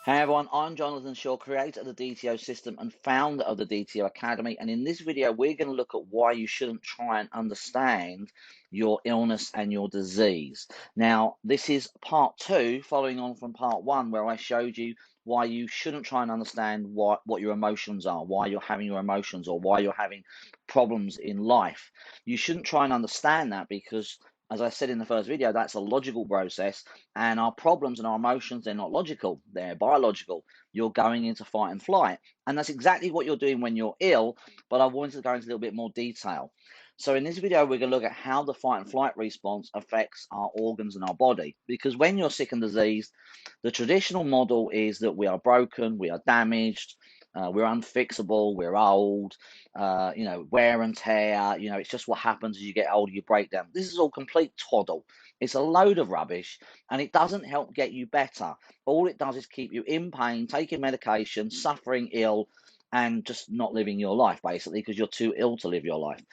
Hey everyone, I'm Jonathan Shaw, creator of the DTO system and founder of the DTO Academy. And in this video, we're going to look at why you shouldn't try and understand your illness and your disease. Now, this is part two, following on from part one, where I showed you why you shouldn't try and understand what your emotions are, why you're having your emotions, or why you're having problems in life. You shouldn't try and understand that because, as I said in the first video, that's a logical process, and our problems and our emotions, they're not logical, they're biological. You're going into fight and flight. And that's exactly what you're doing when you're ill, but I wanted to go into a little bit more detail. So in this video, we're going to look at how the fight and flight response affects our organs and our body. Because when you're sick and diseased, the traditional model is that we are broken, we are damaged, we're unfixable, we're old, wear and tear, it's just what happens as you get older, you break down. This is all complete twaddle. It's a load of rubbish, and it doesn't help get you better. All it does is keep you in pain, taking medication, suffering ill, and just not living your life, basically, because you're too ill to live your life.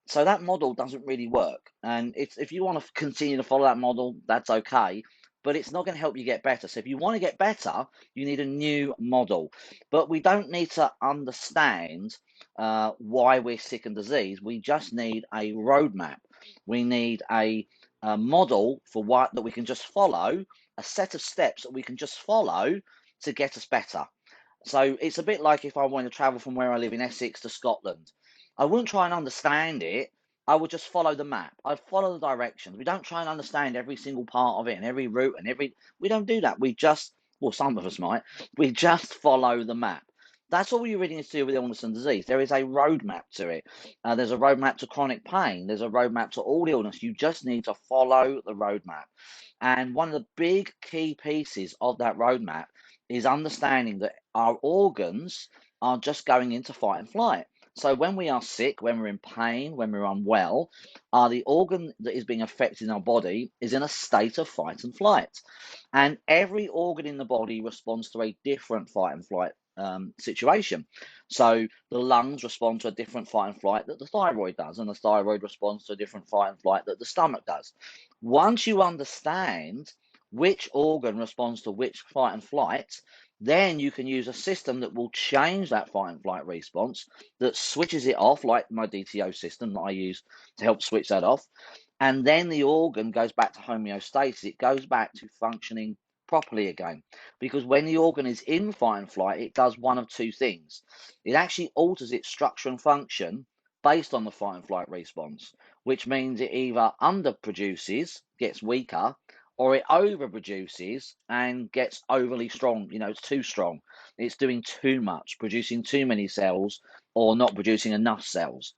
So that model doesn't really work. And if you want to continue to follow that model, that's okay, but it's not going to help you get better. So if you want to get better, you need a new model. But we don't need to understand why we're sick and diseased. We just need a roadmap. We need a model for what that we can just follow, a set of steps that we can just follow to get us better. So it's a bit like if I wanted to travel from where I live in Essex to Scotland. I wouldn't try and understand it. I would just follow the map. I'd follow the directions. We don't try and understand every single part of it and every route and we don't do that. Well, some of us might. We just follow the map. That's all you really need to do with illness and disease. There is a roadmap to it. There's a roadmap to chronic pain. There's a roadmap to all illness. You just need to follow the roadmap. And one of the big key pieces of that roadmap is understanding that our organs are just going into fight and flight. So when we are sick, when we're in pain, when we're unwell, the organ that is being affected in our body is in a state of fight and flight. And every organ in the body responds to a different fight and flight situation. So the lungs respond to a different fight and flight that the thyroid does, and the thyroid responds to a different fight and flight that the stomach does. Once you understand which organ responds to which fight and flight, then you can use a system that will change that fight and flight response, that switches it off, like my DTO system that I use to help switch that off. And then the organ goes back to homeostasis. It goes back to functioning properly again. Because when the organ is in fight and flight, it does one of two things. It actually alters its structure and function based on the fight and flight response, which means it either underproduces, gets weaker, or it overproduces and gets overly strong. It's too strong. It's doing too much, producing too many cells, or not producing enough cells.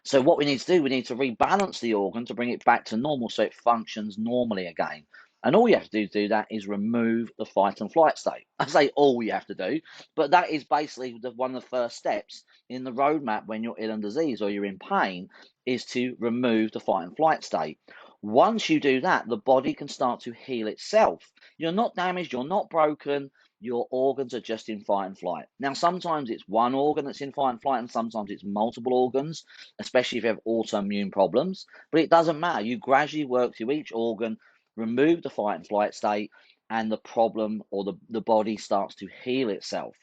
So what we need to do, we need to rebalance the organ to bring it back to normal so it functions normally again. And all you have to do to do that is remove the fight and flight state. I say all you have to do, but that is basically one of the first steps in the roadmap when you're ill and diseased or you're in pain, is to remove the fight and flight state. Once you do that, the body can start to heal itself. You're not damaged, you're not broken, your organs are just in fight and flight. Now, sometimes it's one organ that's in fight and flight, and sometimes it's multiple organs, especially if you have autoimmune problems. But it doesn't matter. You gradually work through each organ, remove the fight and flight state, and the problem or the body starts to heal itself.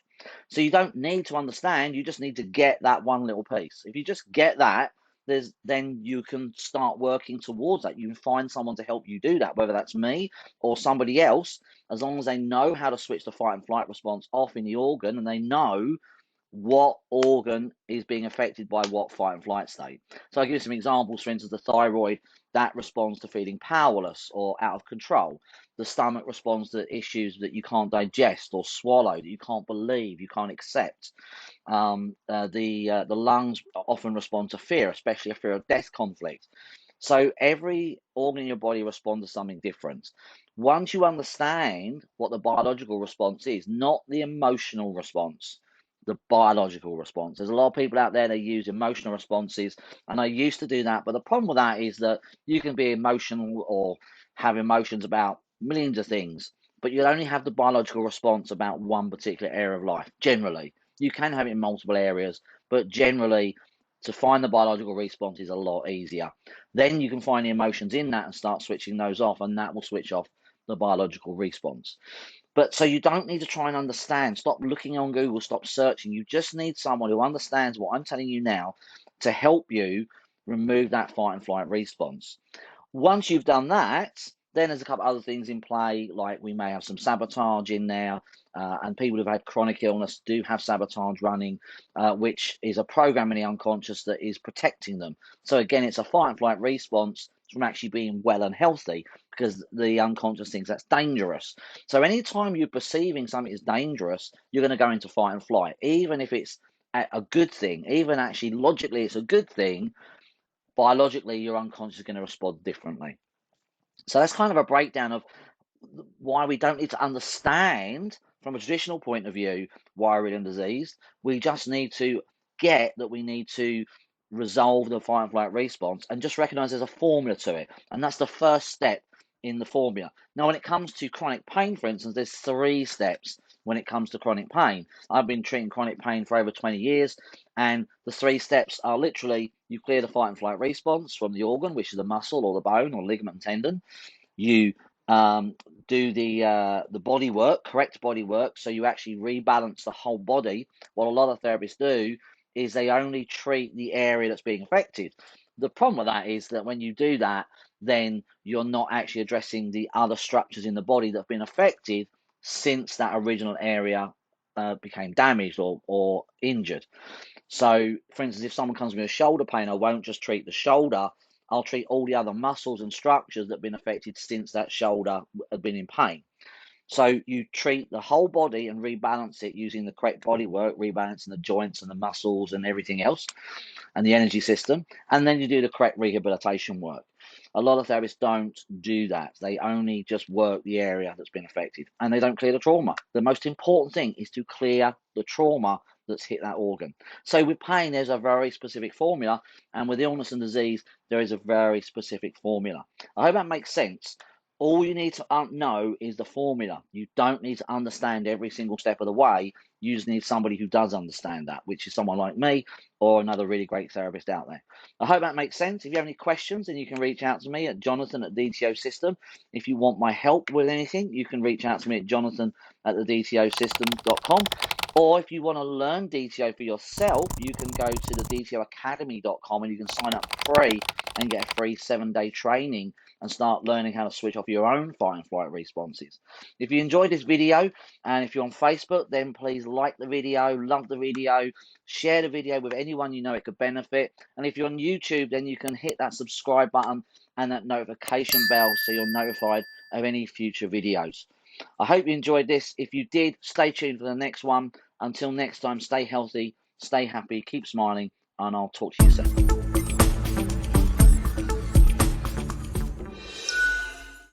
So you don't need to understand, you just need to get that one little piece. If you just get that, then you can start working towards that. You can find someone to help you do that, whether that's me or somebody else, as long as they know how to switch the fight and flight response off in the organ and they know what organ is being affected by what fight and flight state. So I'll give you some examples. For instance, the thyroid, that responds to feeling powerless or out of control. The stomach responds to issues that you can't digest or swallow, that you can't believe, you can't accept. The lungs often respond to fear, especially a fear of death conflict. So every organ in your body responds to something different. Once you understand what the biological response is, not the emotional response, the biological response. There's a lot of people out there that use emotional responses, and I used to do that, but the problem with that is that you can be emotional or have emotions about millions of things, but you'll only have the biological response about one particular area of life. Generally, you can have it in multiple areas, but generally, to find the biological response is a lot easier. Then you can find the emotions in that and start switching those off, and that will switch off the biological response. But so you don't need to try and understand. Stop looking on Google, stop searching. You just need someone who understands what I'm telling you now to help you remove that fight and flight response. Once you've done that, then there's a couple other things in play, like we may have some sabotage in there, and people who've had chronic illness do have sabotage running, which is a program in the unconscious that is protecting them. So again, it's a fight and flight response from actually being well and healthy, because the unconscious thinks that's dangerous. So anytime you're perceiving something is dangerous, you're going to go into fight and flight, even if it's a good thing, even actually logically it's a good thing. Biologically, your unconscious is going to respond differently. So that's kind of a breakdown of why we don't need to understand from a traditional point of view why we're in disease. We just need to get that we need to resolve the fight and flight response and just recognize there's a formula to it. And that's the first step in the formula. Now, when it comes to chronic pain, for instance, there's 3 steps when it comes to chronic pain. I've been treating chronic pain for over 20 years, and the 3 steps are literally you clear the fight and flight response from the organ, which is the muscle or the bone or ligament and tendon. You do the body work, correct body work, so you actually rebalance the whole body. What a lot of therapists do is they only treat the area that's being affected. The problem with that is that when you do that, then you're not actually addressing the other structures in the body that have been affected since that original area became damaged or injured. So, for instance, if someone comes with a shoulder pain, I won't just treat the shoulder. I'll treat all the other muscles and structures that have been affected since that shoulder had been in pain. So you treat the whole body and rebalance it using the correct body work, rebalancing the joints and the muscles and everything else and the energy system. And then you do the correct rehabilitation work. A lot of therapists don't do that. They only just work the area that's been affected and they don't clear the trauma. The most important thing is to clear the trauma that's hit that organ. So with pain, there's a very specific formula, and with illness and disease, there is a very specific formula. I hope that makes sense. All you need to know is the formula. You don't need to understand every single step of the way. You just need somebody who does understand that, which is someone like me or another really great therapist out there. I hope that makes sense. If you have any questions, then you can reach out to me at Jonathan@DTOsystem. If you want my help with anything, you can reach out to me at Jonathan@thedtosystem.com. Or if you want to learn DTO for yourself, you can go to the DTOacademy.com and you can sign up free and get a free 7-day training and start learning how to switch off your own fight and flight responses. If you enjoyed this video, and if you're on Facebook, then please like the video, love the video, share the video with anyone you know it could benefit. And if you're on YouTube, then you can hit that subscribe button and that notification bell so you're notified of any future videos. I hope you enjoyed this. If you did, stay tuned for the next one. Until next time, stay healthy, stay happy, keep smiling, and I'll talk to you soon.